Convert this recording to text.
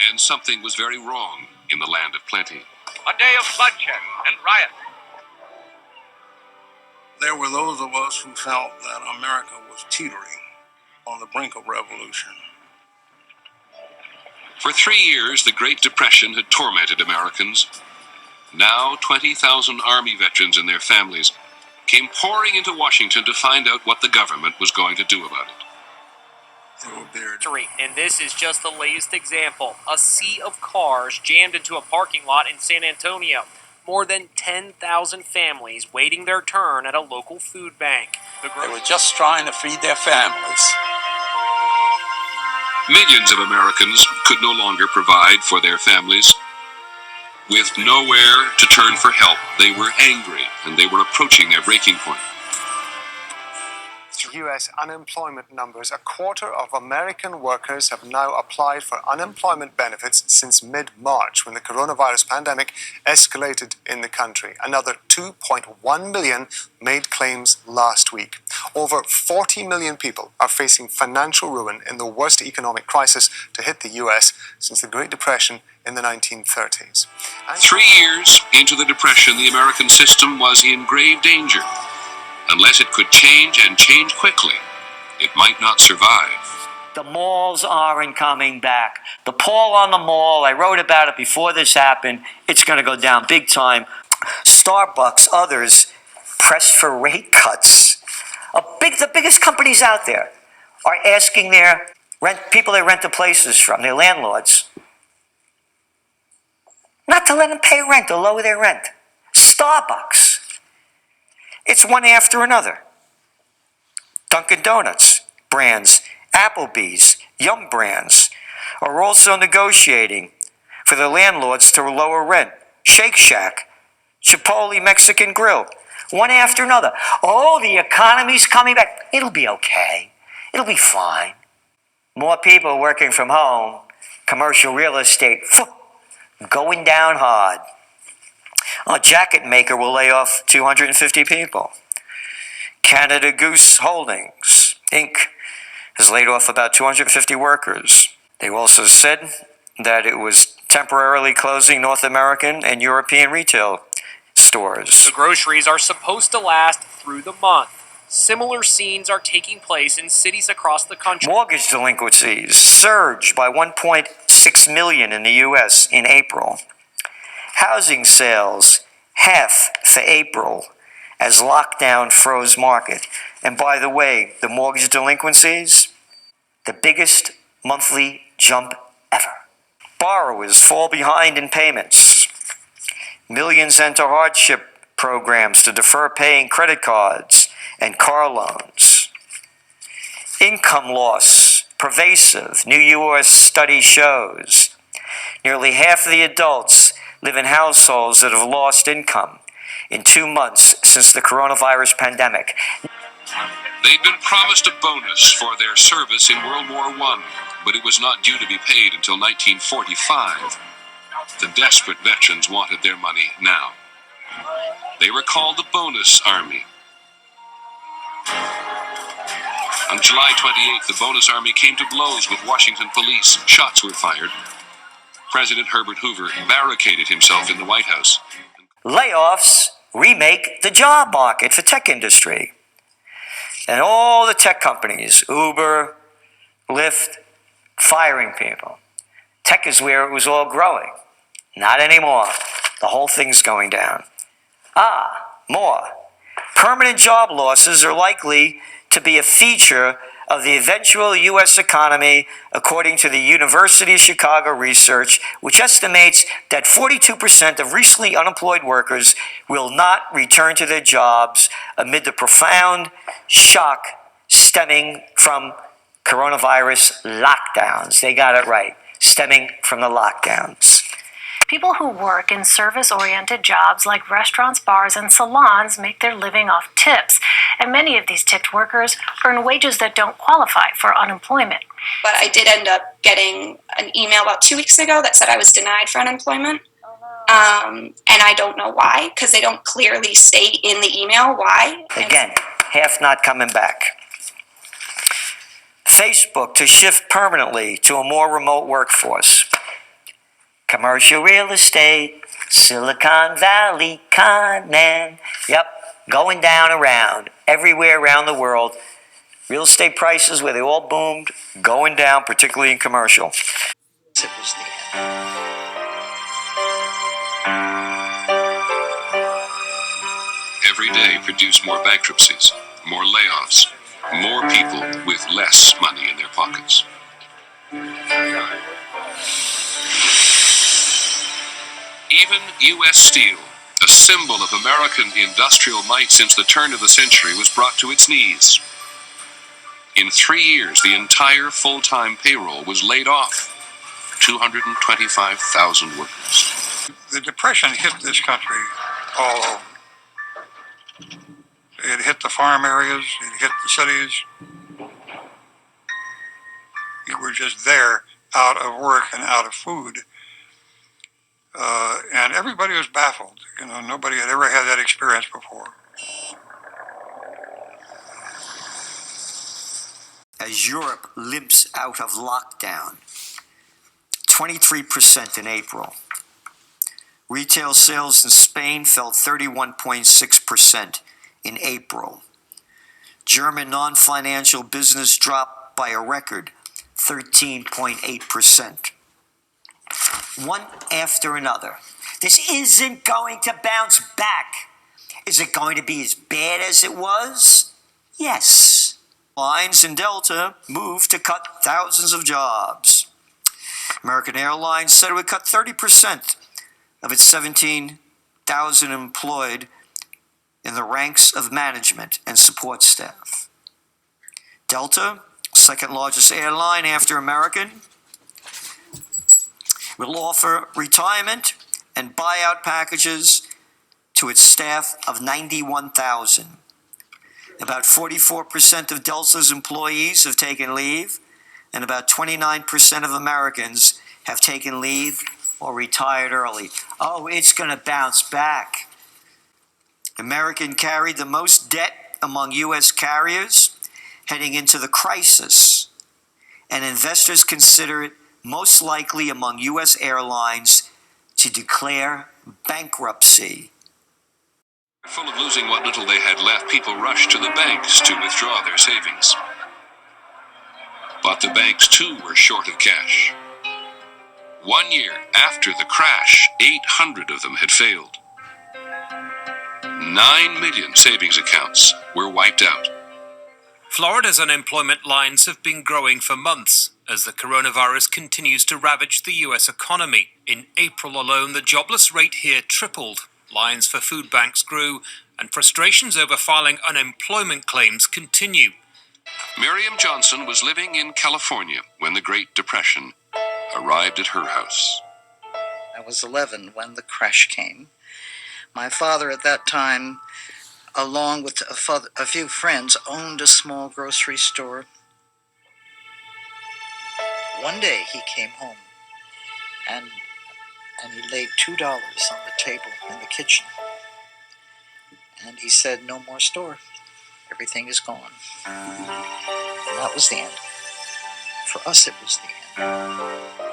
And something was very wrong in the land of plenty. A day of bloodshed and riot. There were those of us who felt that America was teetering on the brink of revolution. For 3 years, the Great Depression had tormented Americans. Now, 20,000 Army veterans and their families came pouring into Washington to find out what the government was going to do about it. And this is just the latest example. A sea of cars jammed into a parking lot in San Antonio. More than 10,000 families waiting their turn at a local food bank. They were just trying to feed their families. Millions of Americans could no longer provide for their families. With nowhere to turn for help, they were angry and they were approaching their breaking point. U.S. unemployment numbers. A quarter of American workers have now applied for unemployment benefits since mid-March, when the coronavirus pandemic escalated in the country. Another 2.1 million made claims last week. Over 40 million people are facing financial ruin in the worst economic crisis to hit the U.S. since the Great Depression in the 1930s. 3 years into the Depression, the American system was in grave danger. Unless it could change and change quickly, it might not survive. The malls aren't coming back. The pall on the mall, I wrote about it before this happened. It's going to go down big time. Starbucks, others, pressed for rate cuts. The biggest companies out there are asking their people they rent the places from, their landlords, not to let them pay rent or lower their rent. Starbucks. It's one after another. Dunkin' Donuts brands, Applebee's, Yum brands are also negotiating for their landlords to lower rent. Shake Shack, Chipotle Mexican Grill, one after another. Oh, the economy's coming back. It'll be okay. It'll be fine. More people working from home, commercial real estate, going down hard. A jacket maker will lay off 250 people. Canada Goose Holdings, Inc. has laid off about 250 workers. They also said that it was temporarily closing North American and European retail stores. The groceries are supposed to last through the month. Similar scenes are taking place in cities across the country. Mortgage delinquencies surged by 1.6 million in the U.S. in April. Housing sales half for April as lockdown froze market. And by the way, the mortgage delinquencies, the biggest monthly jump ever. Borrowers fall behind in payments. Millions enter hardship programs to defer paying credit cards and car loans. Income loss pervasive. New U.S. study shows nearly half of the adults live in households that have lost income in 2 months since the coronavirus pandemic. They'd been promised a bonus for their service in World War I, but it was not due to be paid until 1945. The desperate veterans wanted their money now. They were called the Bonus Army. On July 28th, the Bonus Army came to blows with Washington police. Shots were fired. President Herbert Hoover barricaded himself in the White House. Layoffs remake the job market for tech industry. And all the tech companies, Uber, Lyft, firing people. Tech is where it was all growing. Not anymore. The whole thing's going down. More. Permanent job losses are likely to be a feature of the eventual U.S. economy, according to the University of Chicago research, which estimates that 42% of recently unemployed workers will not return to their jobs amid the profound shock stemming from coronavirus lockdowns. They got it right, stemming from the lockdowns. People who work in service-oriented jobs like restaurants, bars, and salons make their living off tips, and many of these tipped workers earn wages that don't qualify for unemployment. But I did end up getting an email about 2 weeks ago that said I was denied for unemployment, and I don't know why, because they don't clearly state in the email why. Again, half not coming back. Facebook to shift permanently to a more remote workforce. Commercial real estate, Silicon Valley, Con-Man. Yep, going down around, everywhere around the world. Real estate prices, where they all boomed, going down, particularly in commercial. It was the end. Every day produced more bankruptcies, more layoffs, more people with less money in their pockets. Even U.S. Steel, a symbol of American industrial might since the turn of the century, was brought to its knees. In 3 years, the entire full-time payroll was laid off. 225,000 workers. The Depression hit this country all over. It hit the farm areas, it hit the cities. You were just there, out of work and out of food. And everybody was baffled. You know, nobody had ever had that experience before. As Europe limps out of lockdown, 23% in April. Retail sales in Spain fell 31.6% in April. German non-financial business dropped by a record 13.8%. One after another. This isn't going to bounce back. Is it going to be as bad as it was? Yes. Airlines and Delta moved to cut thousands of jobs. American Airlines said it would cut 30% of its 17,000 employed in the ranks of management and support staff. Delta, second largest airline after American, will offer retirement and buyout packages to its staff of 91,000. About 44% of Delta's employees have taken leave, and about 29% of Americans have taken leave or retired early. Oh, it's going to bounce back. American carried the most debt among U.S. carriers heading into the crisis, and investors consider it most likely among U.S. airlines to declare bankruptcy. Full of losing what little they had left, people rushed to the banks to withdraw their savings. But the banks too were short of cash. 1 year after the crash, 800 of them had failed. 9 million savings accounts were wiped out. Florida's unemployment lines have been growing for months as the coronavirus continues to ravage the U.S. economy. In April alone, the jobless rate here tripled. Lines for food banks grew, and frustrations over filing unemployment claims continue. Miriam Johnson was living in California when the Great Depression arrived at her house. I was 11 when the crash came. My father at that time, along with a few friends, owned a small grocery store. One day he came home and he laid $2 on the table in the kitchen. And he said, "No more store. Everything is gone." And that was the end. For us, it was the end.